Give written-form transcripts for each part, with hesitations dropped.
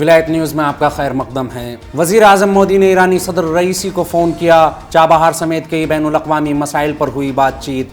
ولایت نیوز میں آپ کا خیر مقدم ہے۔ وزیر اعظم مودی نے ایرانی صدر رئیسی کو فون کیا، چابہار سمیت کئی بین الاقوامی مسائل پر ہوئی بات چیت۔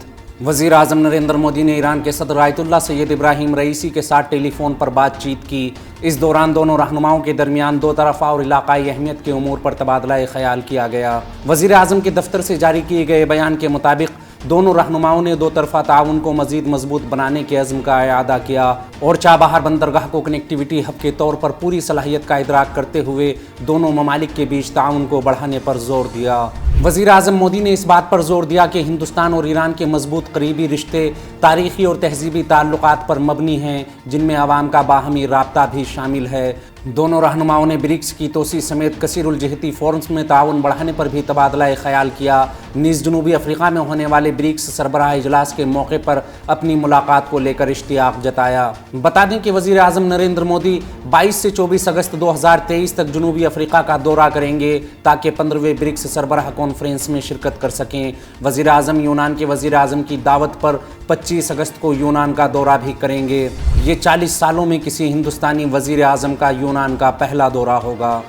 وزیر اعظم نریندر مودی نے ایران کے صدر آیت اللہ سید ابراہیم رئیسی کے ساتھ ٹیلی فون پر بات چیت کی۔ اس دوران دونوں رہنماؤں کے درمیان دو طرفہ اور علاقائی اہمیت کے امور پر تبادلہ خیال کیا گیا۔ وزیر اعظم کے دفتر سے جاری کیے گئے بیان کے مطابق دونوں رہنماؤں نے دو طرفہ تعاون کو مزید مضبوط بنانے کے عزم کا اعادہ کیا اور چابہار بندرگاہ کو کنیکٹیویٹی ہب کے طور پر پوری صلاحیت کا ادراک کرتے ہوئے دونوں ممالک کے بیچ تعاون کو بڑھانے پر زور دیا۔ وزیر اعظم مودی نے اس بات پر زور دیا کہ ہندوستان اور ایران کے مضبوط قریبی رشتے تاریخی اور تہذیبی تعلقات پر مبنی ہیں، جن میں عوام کا باہمی رابطہ بھی شامل ہے۔ دونوں رہنماؤں نے برکس کی توسیع سمیت کثیر الجہتی فورمز میں تعاون بڑھانے پر بھی تبادلہ خیال کیا۔ نیز جنوبی افریقہ میں ہونے والے برکس سربراہ اجلاس کے موقع پر اپنی ملاقات کو لے کر اشتیاق جتایا۔ بتا دیں کہ وزیر اعظم نریندر مودی 22 سے 24 اگست 2023 تک جنوبی افریقہ کا دورہ کریں گے تاکہ 15ویں برکس سربراہ کانفرنس میں شرکت کر سکیں۔ وزیر اعظم یونان کے وزیر اعظم کی دعوت پر 25 اگست کو یونان کا دورہ بھی کریں گے۔ یہ 40 سالوں میں کسی ہندوستانی وزیر اعظم کا یونان کا پہلا دورہ ہوگا۔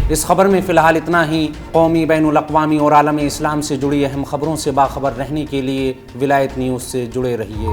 اس خبر میں فی الحال اتنا ہی۔ قومی، بین الاقوامی اور عالم اسلام سے جڑی اہم خبروں سے باخبر رہنے کے لیے ولایت نیوز سے جڑے رہیے۔